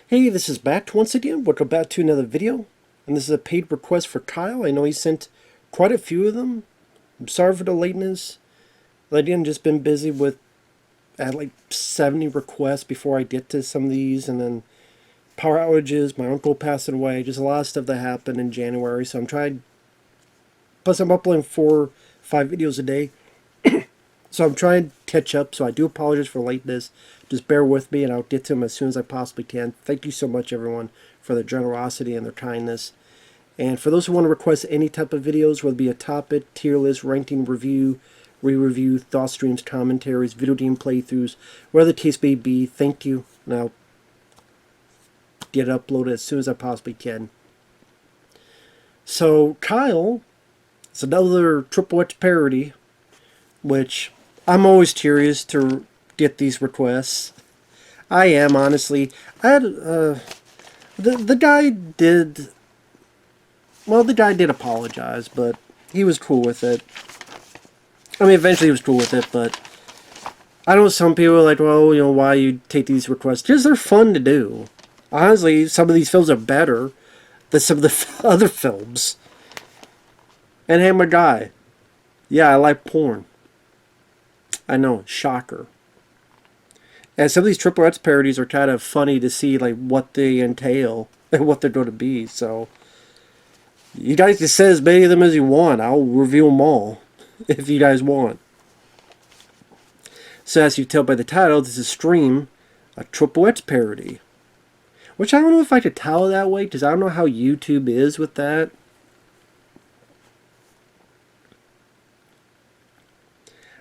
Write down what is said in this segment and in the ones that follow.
Hey, this is Matt once again. Welcome back to another video. And this is a paid request for Kyle. I know he sent quite a few of them. I'm sorry for the lateness. I've just been busy with, I had like 70 requests before I get to some of these. And then power outages, my uncle passed away. Just a lot of stuff that happened in January. So I'm trying, plus I'm uploading 4-5 videos a day. So I'm trying to catch up, so I do apologize for lateness. Just bear with me, and I'll get to them as soon as I possibly can. Thank you so much, everyone, for their generosity and their kindness. And for those who want to request any type of videos, whether it be a topic, tier list, ranking, review, re-review, thought streams, commentaries, video game playthroughs, whatever the case may be, thank you. And I'll get it uploaded as soon as I possibly can. So, Kyle, it's another XXX parody, which I'm always curious to get these requests. I am, honestly. I had the guy did, well, the guy did apologize, but he was cool with it. I mean, eventually he was cool with it, but I know some people are like, well, you know, why you take these requests? Because they're fun to do. Honestly, some of these films are better than some of the other films. And hey, my guy, yeah, I like porn. I know, shocker. And some of these XXX parodies are kind of funny to see, like, what they entail and what they're going to be. So, you guys can say as many of them as you want. I'll review them all, if you guys want. So, as you tell by the title, this is Stream, a XXX parody. Which I don't know if I could tell that way, because I don't know how YouTube is with that.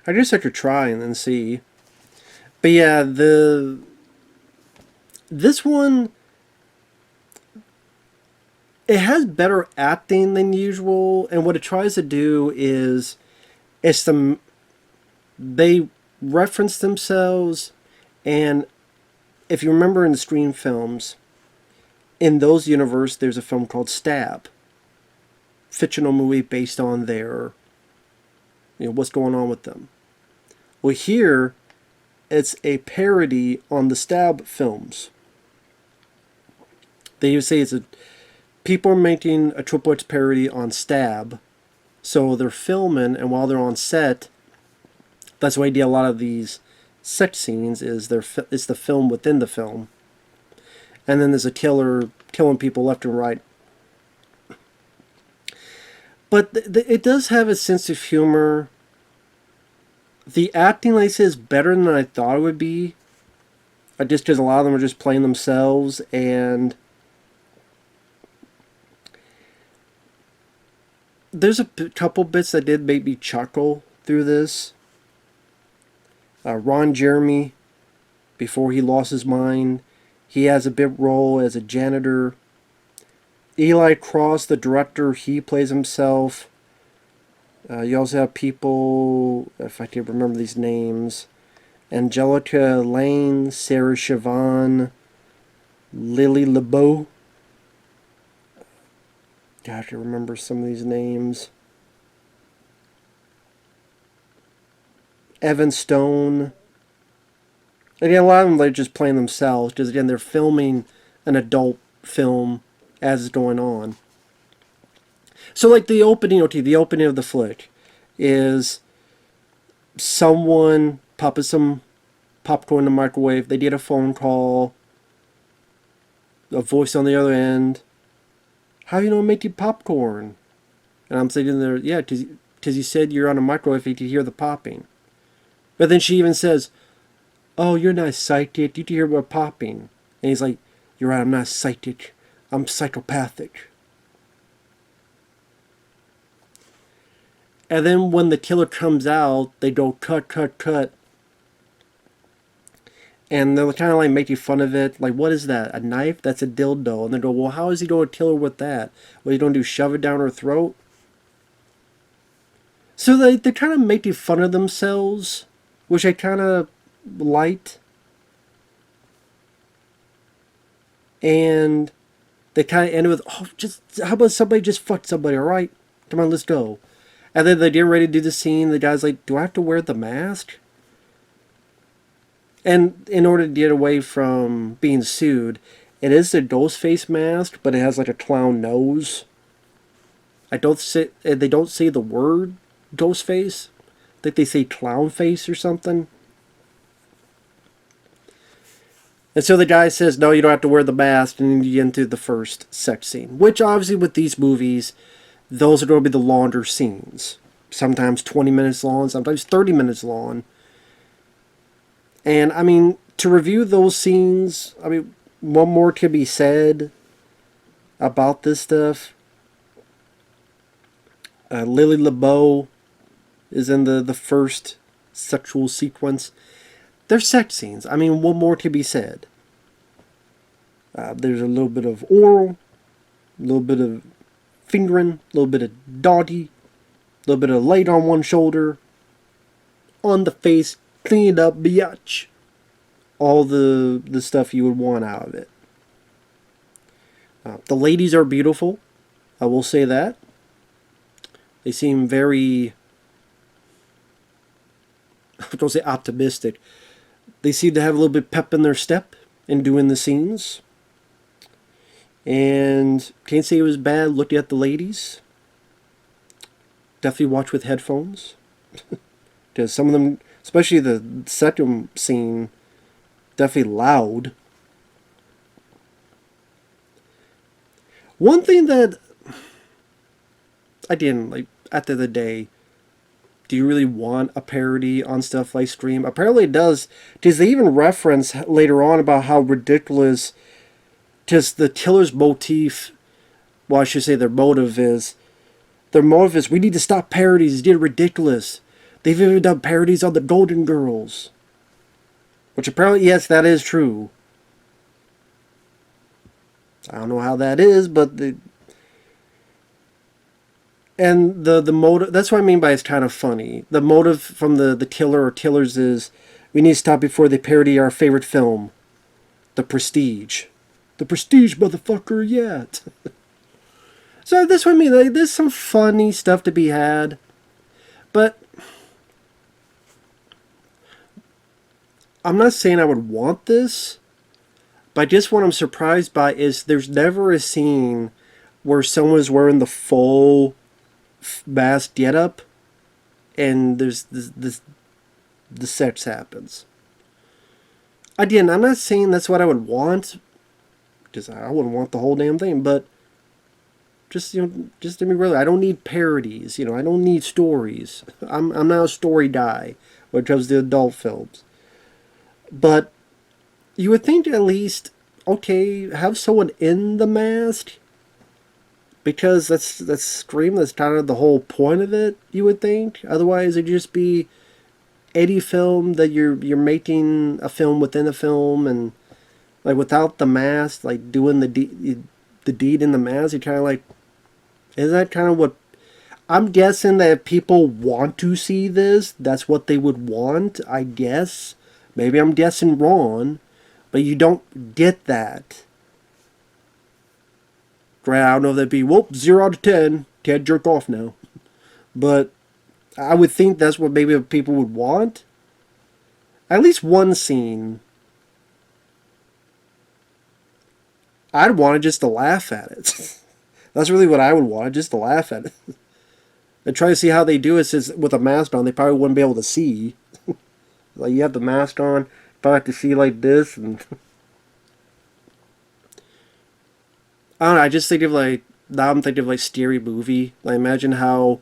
I guess I could try and then see. But yeah, this one, it has better acting than usual, and what it tries to do is they reference themselves, and if you remember in the Scream films, in those universe there's a film called Stab, fictional movie based on their, you know, what's going on with them. Well, here, it's a parody on the Stab films. They say people are making a XXX parody on Stab, so they're filming, and while they're on set, that's why I do a lot of these sex scenes. It's the film within the film, and then there's a killer killing people left and right. But it does have a sense of humor. The acting, like I said, is better than I thought it would be. Just because a lot of them are just playing themselves, and there's a couple bits that did make me chuckle through this. Ron Jeremy, before he lost his mind, he has a big role as a janitor. Eli Cross, the director, he plays himself. You also have people, if I can remember these names, Angelica Lane, Sarah Siobhan, Lily LeBeau. I have to remember some of these names. Evan Stone. Again, a lot of them they're just playing themselves, because again, they're filming an adult film as it's going on. So, like, the opening of the flick is someone popping some popcorn in the microwave. They did a phone call. A voice on the other end. How do you know make you popcorn? And I'm sitting there, yeah, because you said you're on a microwave, you could hear the popping. But then she even says, oh, you're not psychic, you can hear about popping. And he's like, you're right, I'm not psychic, I'm psychopathic. And then when the killer comes out, they go cut, cut, cut. And they're kind of like making fun of it. Like, what is that? A knife? That's a dildo. And they go, well, how is he going to kill her with that? What, you don't do shove it down her throat? So they're kind of making fun of themselves, which I kind of liked. And they kind of ended with, oh, just how about somebody just fuck somebody, alright? Come on, let's go. And then they get ready to do the scene. The guy's like, do I have to wear the mask? And in order to get away from being sued, It is the ghost face mask, but it has like a clown nose. I don't say they don't say the word ghost face. I think they say clown face or something. And so the guy says, "No, you don't have to wear the mask," and then you get into the first sex scene. Which obviously with these movies, those are going to be the longer scenes. Sometimes 20 minutes long, sometimes 30 minutes long. And I mean, to review those scenes, I mean, what more can be said about this stuff? Lily LeBeau is in the first sexual sequence. They're sex scenes. I mean, what more can be said? There's a little bit of oral, a little bit of fingering, a little bit of doggy, a little bit of light on one shoulder, on the face, clean it up, biatch. All the stuff you would want out of it. The ladies are beautiful. I will say that. They seem very, I don't say optimistic. They seem to have a little bit of pep in their step in doing the scenes. And can't say it was bad looking at the ladies. Definitely watch with headphones. Because some of them, especially the second scene, definitely loud. One thing that I didn't like at the end of the day, do you really want a parody on stuff like Scream? Apparently it does, because they even reference later on about how ridiculous just the killer's motif, well, I should say their motive is, we need to stop parodies, it's getting ridiculous. They've even done parodies on the Golden Girls. Which apparently, yes, that is true. I don't know how that is, but the motive, that's what I mean by it's kind of funny. The motive from the killer or killers is, we need to stop before they parody our favorite film, The Prestige. The Prestige, motherfucker, yet. So that's what I mean. Like, there's some funny stuff to be had, but I'm not saying I would want this, but just what I'm surprised by is there's never a scene where someone's wearing the full mask getup and there's the sex happens. Again, I'm not saying that's what I would want, because I wouldn't want the whole damn thing, but just to be real, I don't need parodies, I don't need stories. I'm not a story guy when it comes to adult films. But you would think at least, okay, have someone in the mask, because that's Scream, that's kind of the whole point of it, you would think. Otherwise it'd just be any film that you're making a film within a film, and like without the mask, like doing the deed in the mask, you're kind of like, is that kind of what I'm guessing that if people want to see this, that's what they would want, I guess. Maybe I'm guessing wrong, but you don't get that. Right, I don't know if that'd be, 0 out of 10. Can't jerk off now. But I would think that's what maybe people would want. At least one scene. I'd want it just to laugh at it. That's really what I would want, just to laugh at it. And try to see how they do it, since with a mask on, they probably wouldn't be able to see. Like, you have the mask on, you probably have to see like this, and I don't know, I just think of like, now I'm thinking of like Scary Movie. Like, imagine how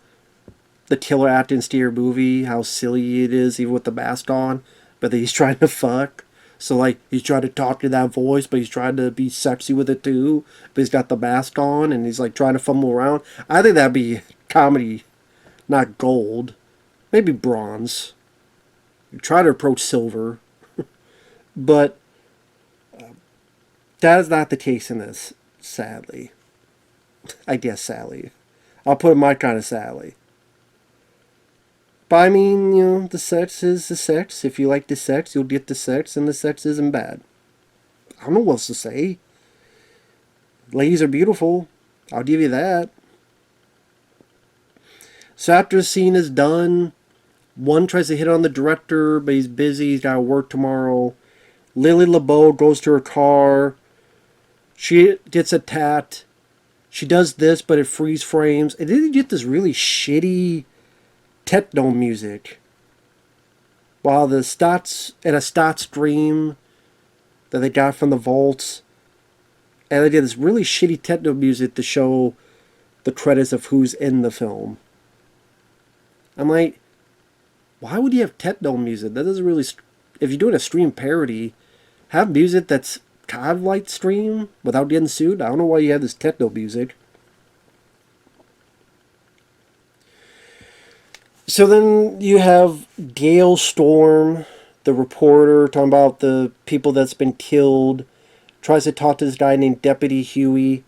the killer acting Scary Movie, how silly it is, even with the mask on, but he's trying to fuck. So like, he's trying to talk in that voice, but he's trying to be sexy with it too, but he's got the mask on, and he's like trying to fumble around. I think that'd be comedy, not gold. Maybe bronze. Try to approach silver, but that is not the case in this, sadly. I guess sadly. I'll put it my kind of sadly. But I mean, the sex is the sex. If you like the sex, you'll get the sex, and the sex isn't bad. I don't know what else to say. Ladies are beautiful. I'll give you that. So after the scene is done, one tries to hit on the director, but he's busy. He's got to work tomorrow. Lily LeBeau goes to her car. She gets attacked. She does this, but it freeze frames. And then you get this really shitty techno music. While the stats and a stat stream that they got from the vaults, and they did this really shitty techno music to show the credits of who's in the film. I'm like, why would you have techno music? That doesn't really. If you're doing a stream parody, have music that's kind of like stream without getting sued. I don't know why you have this techno music. So then you have Gale Storm, the reporter, talking about the people that's been killed. Tries to talk to this guy named Deputy Huey.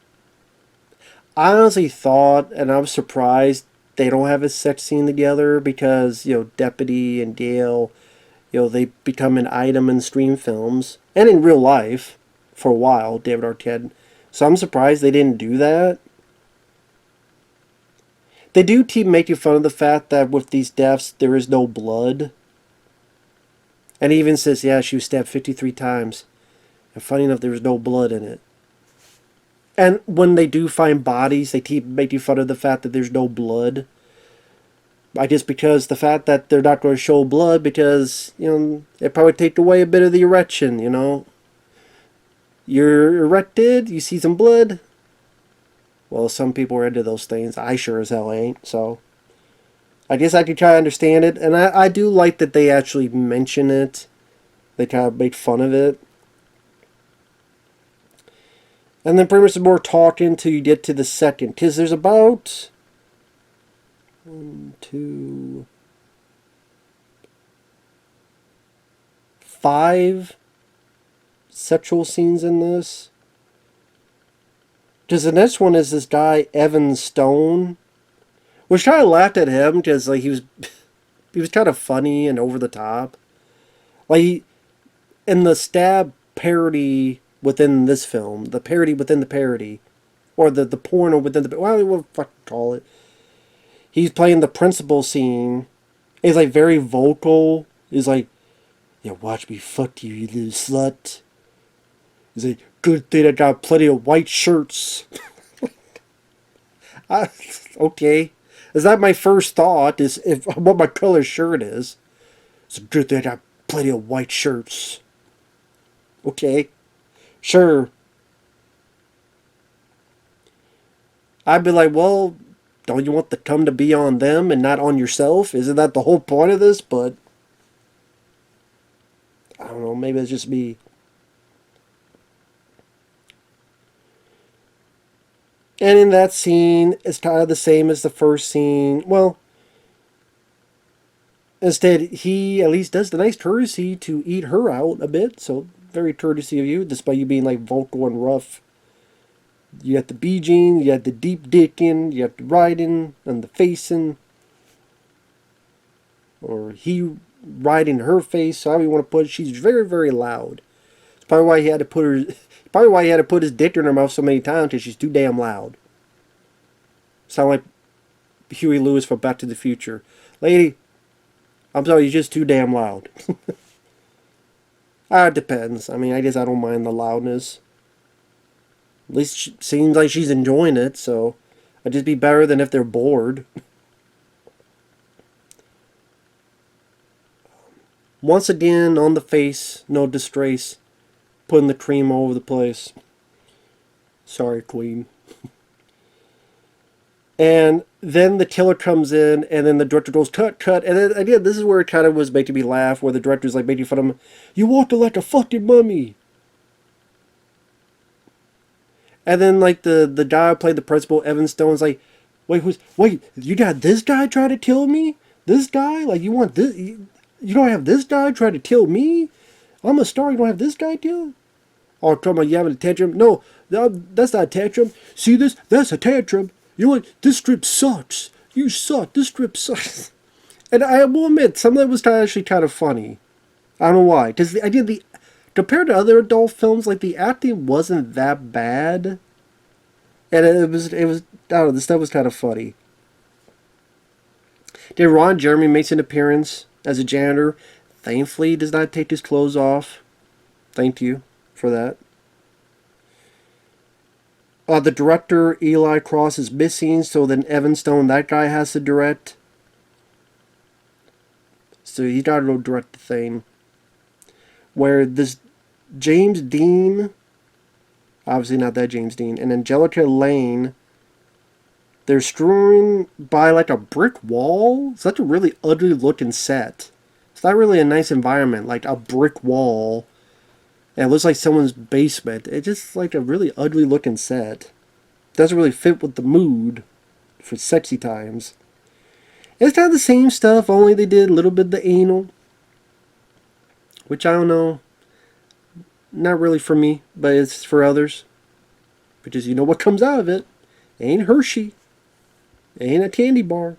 I honestly thought, and I was surprised, they don't have a sex scene together because, Deputy and Gale, they become an item in stream films and in real life for a while, David Arquette. So I'm surprised they didn't do that. They do keep making fun of the fact that with these deaths, there is no blood. And he even says, yeah, she was stabbed 53 times. And funny enough, there was no blood in it. And when they do find bodies, they keep making fun of the fact that there's no blood. I guess because the fact that they're not going to show blood because, it probably take away a bit of the erection, You're erected, you see some blood. Well, some people are into those things. I sure as hell ain't, so I guess I could try to understand it. And I do like that they actually mention it. They kind of make fun of it. And then pretty much some more talking till you get to the second. Because there's about 1, 2, 5 sexual scenes in this. Because the next one is this guy, Evan Stone. Which kind of laughed at him because he was kind of funny and over the top. Like, in the stab parody within this film, the parody within the parody, or the porno within the, what do you fucking call it? He's playing the principal scene. He's like very vocal. He's like, yeah, watch me fuck you, you little slut. He's like, good thing I got plenty of white shirts. Okay. Is that my first thought? Is if what my color shirt is? It's a good thing I got plenty of white shirts. Okay. Sure. I'd be like, well, don't you want the cum to be on them and not on yourself? Isn't that the whole point of this? But I don't know, maybe it's just me. And in that scene, it's kind of the same as the first scene. Well, instead, he at least does the nice courtesy to eat her out a bit. So, very courtesy of you, despite you being like vocal and rough. You got the beeging, you got the deep dicking, you got the riding and the facing. Or he riding her face, however you want to put it. She's very, very loud. It's probably why he had to put her... Probably why he had to put his dick in her mouth so many times, because she's too damn loud. Sound like Huey Lewis from Back to the Future. Lady, I'm sorry, you're just too damn loud. It depends. I mean, I guess I don't mind the loudness. At least it seems like she's enjoying it, so it'd just be better than if they're bored. Once again, on the face, no distrace. Putting the cream all over the place. Sorry, Queen. And then the killer comes in, and then the director goes, cut, cut. And then, again, this is where it kind of was making me laugh, where the director's like making fun of him. You walking like a fucking mummy. And then, like, the guy who played the principal, Evan Stone's like, wait, you got this guy trying to kill me? This guy? Like, you want this? You don't have this guy trying to kill me? I'm a star, you don't have this guy too? Oh, come on, you having a tantrum? No, that's not a tantrum. See this? That's a tantrum. You know what? This strip sucks. You suck. This strip sucks. And I will admit, some of it was actually kind of funny. I don't know why. Because compared to other adult films, like, the acting wasn't that bad. And it was, I don't know, this stuff was kind of funny. Then Ron Jeremy makes an appearance as a janitor. Thankfully, he does not take his clothes off. Thank you for that. The director, Eli Cross, is missing, so then Evan Stone, that guy, has to direct. So he's got to go direct the thing. Where this James Dean, obviously not that James Dean, and Angelica Lane, they're strewing by like a brick wall. Such a really ugly looking set. It's not really a nice environment, like a brick wall. And it looks like someone's basement. It's just like a really ugly looking set. Doesn't really fit with the mood for sexy times. It's kind of the same stuff, only they did a little bit of the anal. Which I don't know. Not really for me, but it's for others. Because you know what comes out of it. It ain't Hershey. It ain't a candy bar.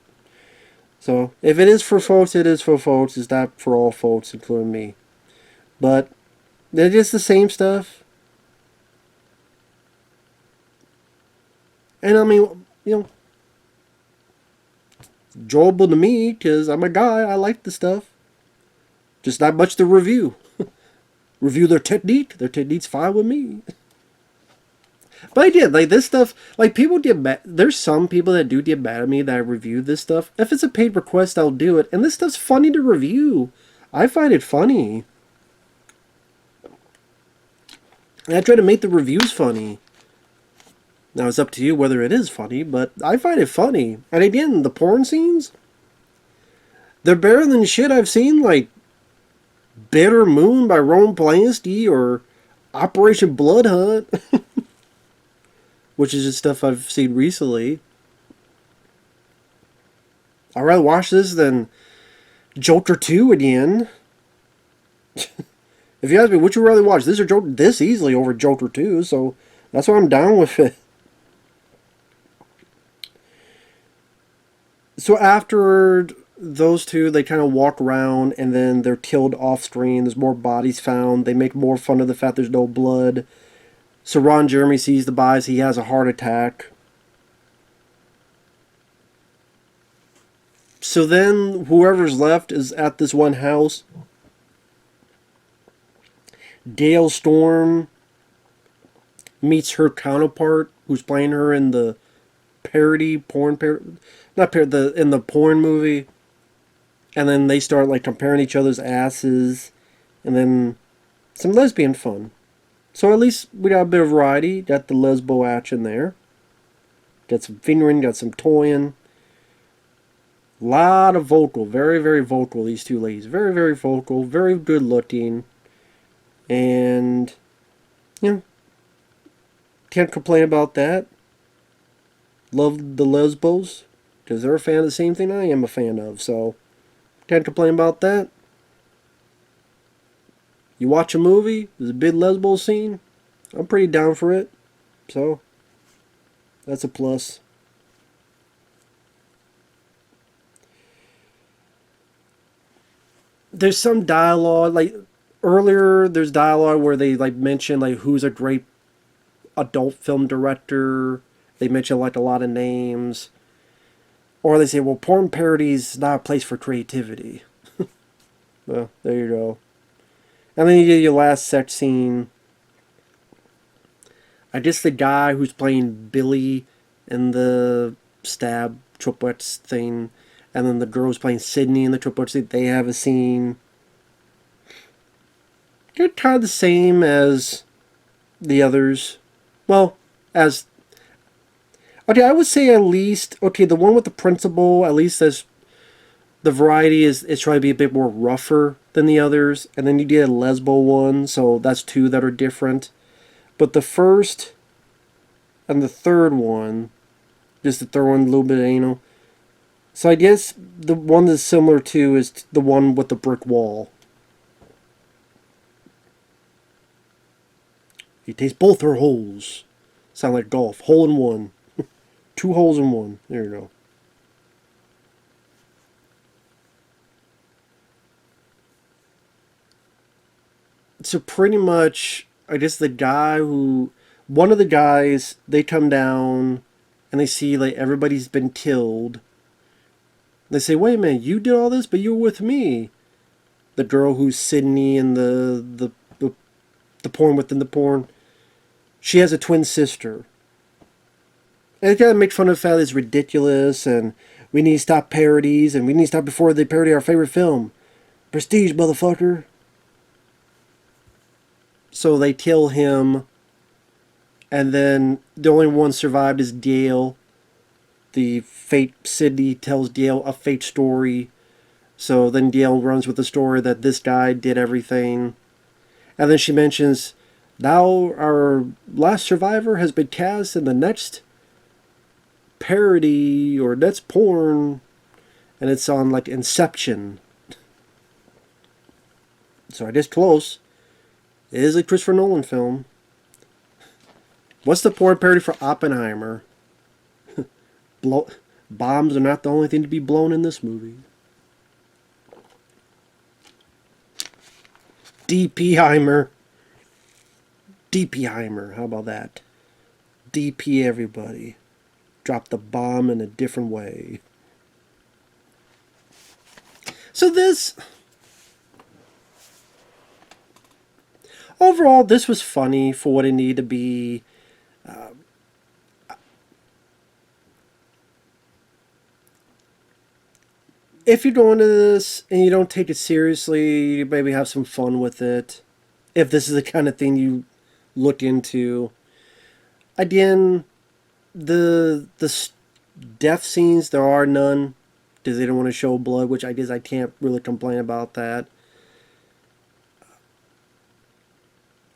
So, if it is for folks, it is for folks. It's not for all folks, including me. But, they're just the same stuff. And I mean, you know, enjoyable to me, because I'm a guy. I like the stuff. Just not much to review. Review their technique. Their technique's fine with me. But I did, like, this stuff, like, people get mad. There's some people that do get mad at me that I review this stuff. If it's a paid request, I'll do it. And this stuff's funny to review. I find it funny. And I try to make the reviews funny. Now, it's up to you whether it is funny, but I find it funny. And again, the porn scenes, they're better than shit I've seen, like Bitter Moon by Roman Polanski or Operation Blood Hunt. Which is just stuff I've seen recently. I'd rather watch this than Joker 2 again. If you ask me, would you rather watch this or Joker? This easily over Joker 2, so that's why I'm down with it. So after those two, they kind of walk around and then they're killed off screen. There's more bodies found. They make more fun of the fact there's no blood. So Ron Jeremy sees the bodies. He has a heart attack. So then whoever's left is at this one house. Dale Storm meets her counterpart, who's playing her in the in the porn movie. And then they start like comparing each other's asses, and then some lesbian fun. So at least we got a bit of variety. Got the lesbo action there. Got some fingering, got some toying. Lot of vocal, very, very vocal, these two ladies. Very, very vocal, very good looking. And, you know, can't complain about that. Love the lesbos, because they're a fan of the same thing I am a fan of, so can't complain about that. You watch a movie, there's a big lesbo scene, I'm pretty down for it, so that's a plus. There's some dialogue, like earlier there's dialogue where they like mention like who's a great adult film director. They mention like a lot of names. Or they say, well, porn parody's not a place for creativity. Well, there you go. And then you get your last sex scene. I guess the guy who's playing Billy in the stab triplets thing, and then the girl who's playing Sydney in the triplets thing, they have a scene. They're kind of the same as the others. Well, as... Okay, I would say at least... Okay, the one with the principal, at least as the variety is trying to be a bit more rougher than the others. And then you get a lesbo one, so that's two that are different. But the first and the third one, just the third one, a little bit anal. So I guess the one that's similar to is the one with the brick wall. He takes both her holes. Sound like golf. Hole in one. Two holes in one. There you go. So pretty much, I guess the guy who... One of the guys, they come down and they see like everybody's been killed. They say, wait a minute, you did all this, but you were with me. The girl who's Sydney and the porn within the porn. She has a twin sister. And it kind of made fun of the fact that it's ridiculous, and we need to stop parodies, and we need to stop before they parody our favorite film. Prestige, motherfucker. So they kill him, and then the only one survived is Dale. The fate Sydney tells Dale a fate story. So then Dale runs with the story that this guy did everything. And then she mentions, now our last survivor has been cast in the next parody or next porn. And it's on like Inception. So I guess close. It is a Christopher Nolan film. What's the porn parody for Oppenheimer? Bombs are not the only thing to be blown in this movie. DP-heimer. DP-heimer. How about that? DP everybody. Drop the bomb in a different way. So this... Overall, this was funny for what it needed to be. If you go into this and you don't take it seriously, maybe have some fun with it. If this is the kind of thing you look into. Again, the death scenes, there are none. Because they don't want to show blood, which I guess I can't really complain about that.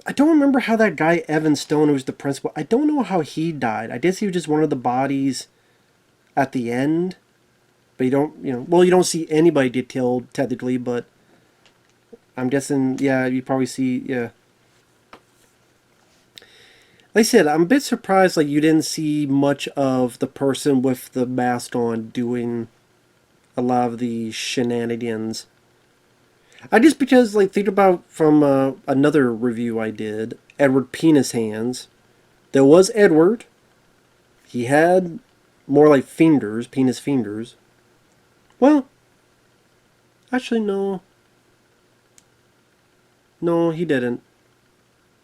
I don't remember how that guy, Evan Stone, who was the principal, I don't know how he died. I guess he was just one of the bodies at the end. But you don't, well, you don't see anybody get killed, technically, but I'm guessing, yeah, you probably see, yeah. Like I said, I'm a bit surprised, like, you didn't see much of the person with the mask on doing a lot of the shenanigans. I just because, like, think about from another review I did, Edward Penis Hands. There was Edward. He had more like fingers, penis fingers. Well, actually, no. No, he didn't.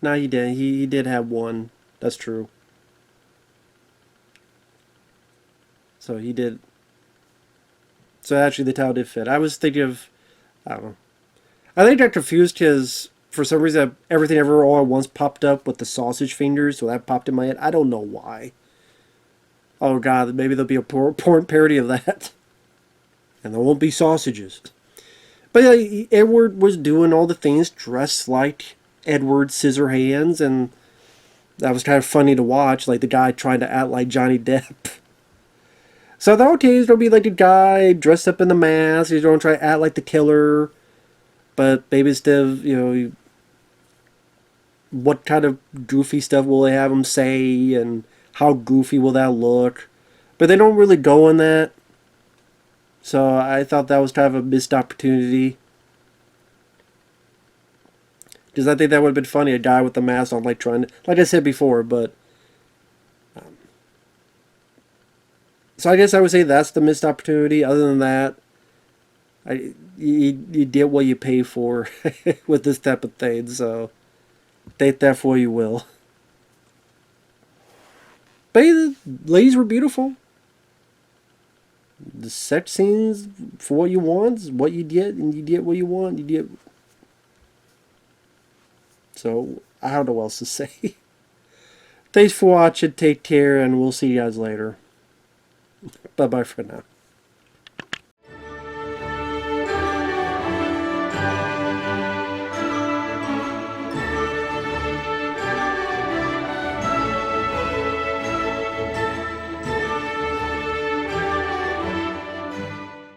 No, he didn't. He did have one. That's true. So he did. So actually, the towel did fit. I was thinking of, I don't know. I think I got confused because for some reason Everything Ever All at Once popped up with the sausage fingers, so that popped in my head. I don't know why. Oh god, maybe there'll be a porn parody of that. And there won't be sausages. But yeah, Edward was doing all the things dressed like Edward Scissorhands, and that was kind of funny to watch, like the guy trying to act like Johnny Depp. So I thought, okay, he's going to be like a guy dressed up in the mask, he's going to try to act like the killer, but maybe instead of, what kind of goofy stuff will they have him say, and how goofy will that look? But they don't really go in that. So I thought that was kind of a missed opportunity. Because I think that would have been funny, a guy with the mask on, like trying to, like I said before, but... so I guess I would say that's the missed opportunity. Other than that, you get what you pay for with this type of thing, so take that for you will. But the ladies were beautiful. The sex scenes, for what you want, is what you get, and you get what you want, you get. So, I don't know what else to say. Thanks for watching, take care, and we'll see you guys later. Bye-bye for now.